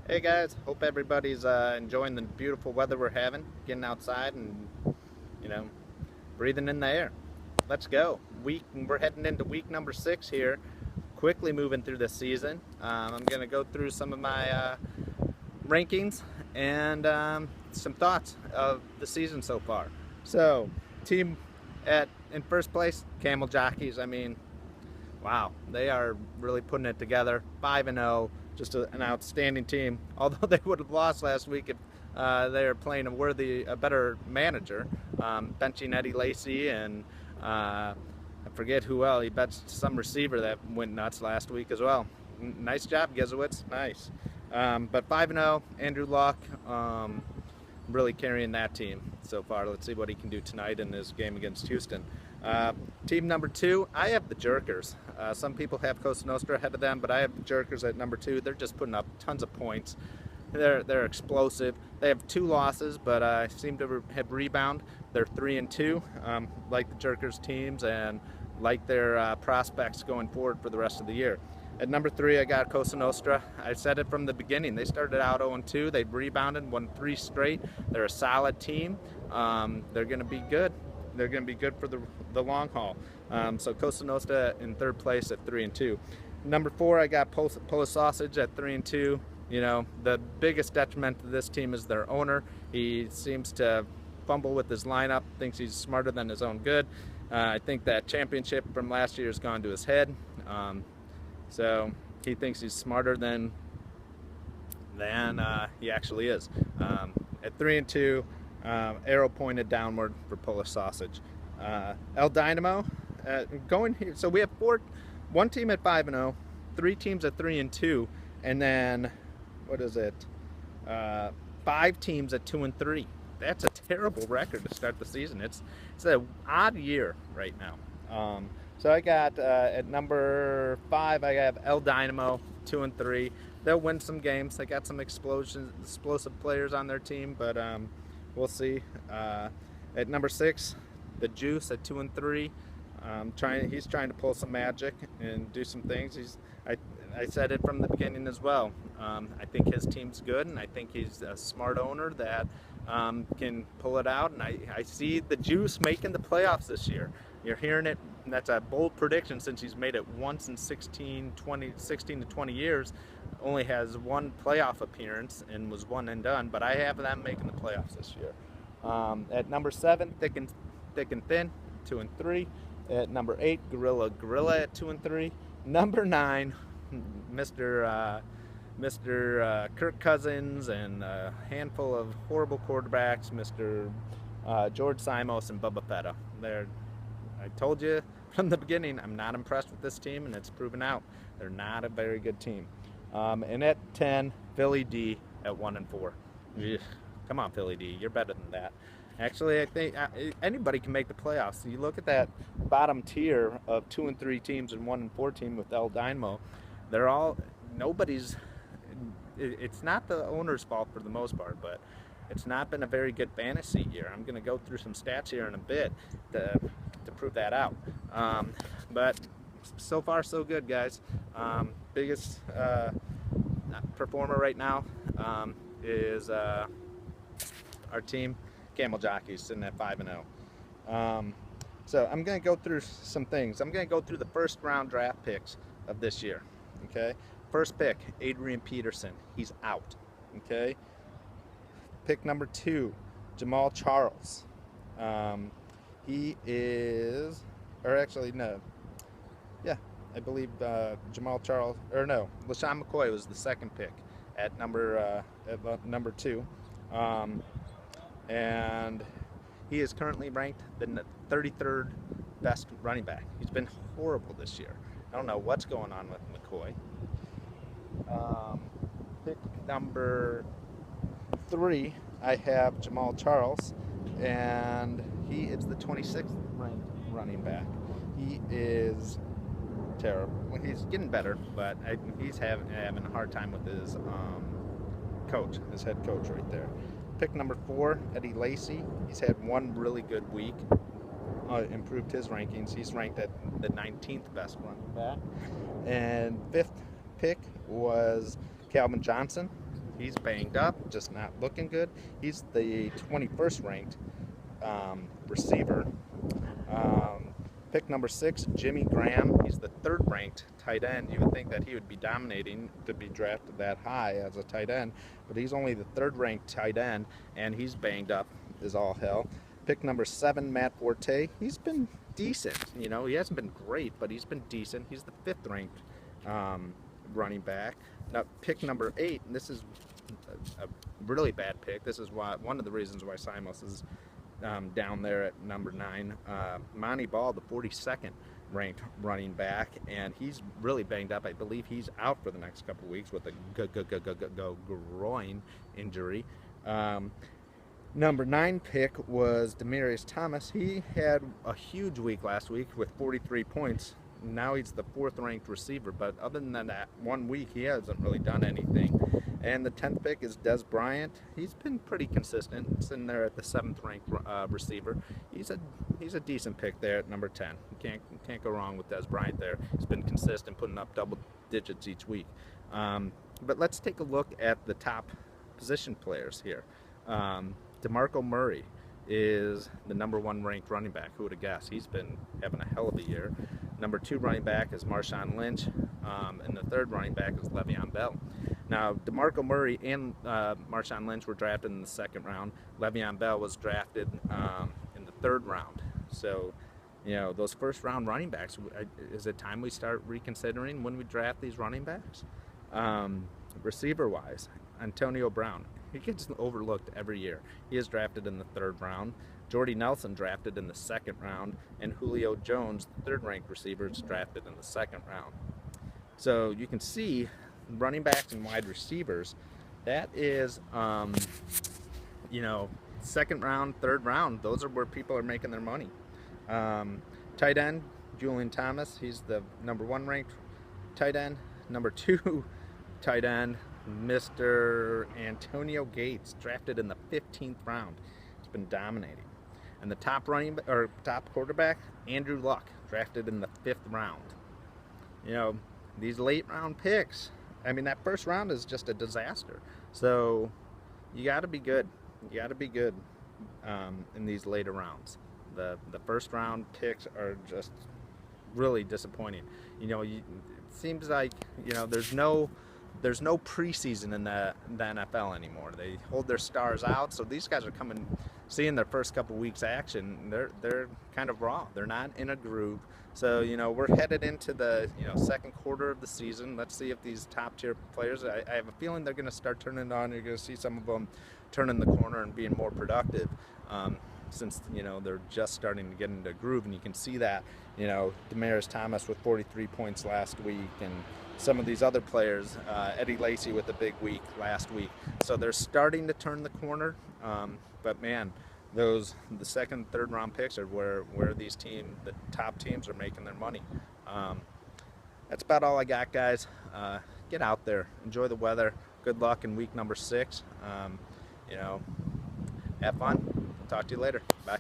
Hey guys, hope everybody's enjoying the beautiful weather we're having, getting outside and, you know, breathing in the air. Let's go. We're heading into week number 6 here, quickly moving through the season. I'm going to go through some of my rankings and some thoughts of the season so far. So, team in first place, Camel Jockeys. I mean, wow, they are really putting it together. 5-0, just an outstanding team. Although they would have lost last week if they were playing a better manager, benching Eddie Lacy and I forget who else. He benched some receiver that went nuts last week as well. Nice job, Gizzowitz. Nice. But 5-0, Andrew Luck. Really carrying that team so far. Let's see what he can do tonight in this game against Houston. Team number 2, I have the Jerkers. Some people have Costa Nostra ahead of them, but I have the Jerkers at number 2. They're just putting up tons of points. They're explosive. They have 2 losses, but seem to have rebound. They're 3-2, like the Jerkers teams and like their prospects going forward for the rest of the year. At number 3, I got Cosa Nostra. I said it from the beginning. They started out 0-2. They've rebounded, won 3 straight. They're a solid team. They're going to be good. They're going to be good for the long haul. So Cosa Nostra in 3rd place at 3-2. Number 4, I got Polish Sausage at 3-2. You know, the biggest detriment to this team is their owner. He seems to fumble with his lineup, thinks he's smarter than his own good. I think that championship from last year has gone to his head. So he thinks he's smarter than he actually is. At 3-2, arrow pointed downward for Polish Sausage. El Dynamo going here. So we have one team at 5-0, 3 teams at 3-2, and then what is it? 5 teams at 2-3. That's a terrible record to start the season. It's an odd year right now. So I got at number 5, I have El Dynamo, 2-3. They'll win some games. They got some explosive players on their team, but we'll see. At number 6, the Juice at 2-3. He's trying to pull some magic and do some things. I said it from the beginning as well. I think his team's good, and I think he's a smart owner that can pull it out. And I see the Juice making the playoffs this year. You're hearing it. And that's a bold prediction since he's made it once in 16 to 20 years. Only has 1 playoff appearance and was 1 and done. But I have them making the playoffs this year. At number 7, Thick and Thin, 2-3. At number 8, Gorilla at 2-3. Number 9, Mr. Kirk Cousins and a handful of horrible quarterbacks, Mr. George Simos and Bubba Fetta. I told you from the beginning, I'm not impressed with this team, and it's proven out. They're not a very good team. And at 10, Philly D at 1-4. Ugh. Come on, Philly D, you're better than that. Actually, I think anybody can make the playoffs. You look at that bottom tier of 2 and 3 teams and 1 and 4 team with El Dynamo. It's not the owner's fault for the most part, but it's not been a very good fantasy year. I'm going to go through some stats here in a bit to prove that out. But so far, so good, guys. Biggest performer right now is our team, Camel Jockeys, sitting at 5-0. So I'm going to go through some things. I'm going to go through the first round draft picks of this year. Okay, first pick, Adrian Peterson. He's out. Okay. Pick number 2, Jamal Charles. He is, or actually no. Yeah, I believe Jamal Charles, or no, LaShawn McCoy was the second pick at number 2. And he is currently ranked the 33rd best running back. He's been horrible this year. I don't know what's going on with McCoy. Pick number 3, I have Jamal Charles, and he is the 26th ranked running back. He is terrible. Well, he's getting better, but he's having a hard time with his his head coach right there. Pick number 4, Eddie Lacy. He's had 1 really good week. Improved his rankings. He's ranked at the 19th best running back. And 5th pick was Calvin Johnson. He's banged up, just not looking good. He's the 21st ranked receiver. Pick number 6, Jimmy Graham. He's the 3rd ranked tight end. You would think that he would be dominating to be drafted that high as a tight end, but he's only the 3rd ranked tight end, and he's banged up as all hell. Pick number 7, Matt Forte. He's been decent. You know, he hasn't been great, but he's been decent. He's the 5th ranked running back. Now, pick number 8, and this is a really bad pick. This is one of the reasons why Simos is down there at number 9. Monty Ball, the 42nd ranked running back, and he's really banged up. I believe he's out for the next couple of weeks with a groin injury. Number 9 pick was Demaryius Thomas. He had a huge week last week with 43 points. Now he's the 4th ranked receiver, but other than that 1 week, he hasn't really done anything. And the 10th pick is Des Bryant. He's been pretty consistent, sitting there at the 7th ranked receiver. He's a decent pick there at number 10. You can't go wrong with Des Bryant there. He's been consistent, putting up double digits each week. But let's take a look at the top position players here. DeMarco Murray is the number 1 ranked running back. Who would have guessed? He's been having a hell of a year. Number 2 running back is Marshawn Lynch, and the 3rd running back is Le'Veon Bell. Now, DeMarco Murray and Marshawn Lynch were drafted in the 2nd round. Le'Veon Bell was drafted in the 3rd round. So, you know, those first round running backs, is it time we start reconsidering when we draft these running backs? Receiver-wise, Antonio Brown. He gets overlooked every year. He is drafted in the 3rd round. Jordy Nelson drafted in the 2nd round, and Julio Jones, the 3rd ranked receiver, is drafted in the 2nd round. So you can see running backs and wide receivers, that is, you know, 2nd round, 3rd round, those are where people are making their money. Tight end, Julian Thomas, he's the number 1 ranked tight end. Number 2 tight end, Mr. Antonio Gates, drafted in the 15th round. He's been dominating. And the top quarterback, Andrew Luck, drafted in the 5th round. You know, these late round picks, I mean, that first round is just a disaster. So you got to be good. You got to be good in these later rounds. The first round picks are just really disappointing. You know, it seems like, you know, there's no preseason in the NFL anymore. They hold their stars out, so these guys are seeing their first couple weeks action. They're kind of raw. They're not in a groove. So, you know, we're headed into the 2nd quarter of the season. Let's see if these top tier players, I have a feeling they're going to start turning it on. You're going to see some of them turning the corner and being more productive. Since, you know, they're just starting to get into a groove, and you can see that, you know, Demaryius Thomas with 43 points last week, and some of these other players, Eddie Lacy with a big week last week. So they're starting to turn the corner, but man, the 2nd, 3rd round picks are where these the top teams are making their money. That's about all I got, guys. Get out there, enjoy the weather. Good luck in week number 6. You know, have fun. Talk to you later. Bye.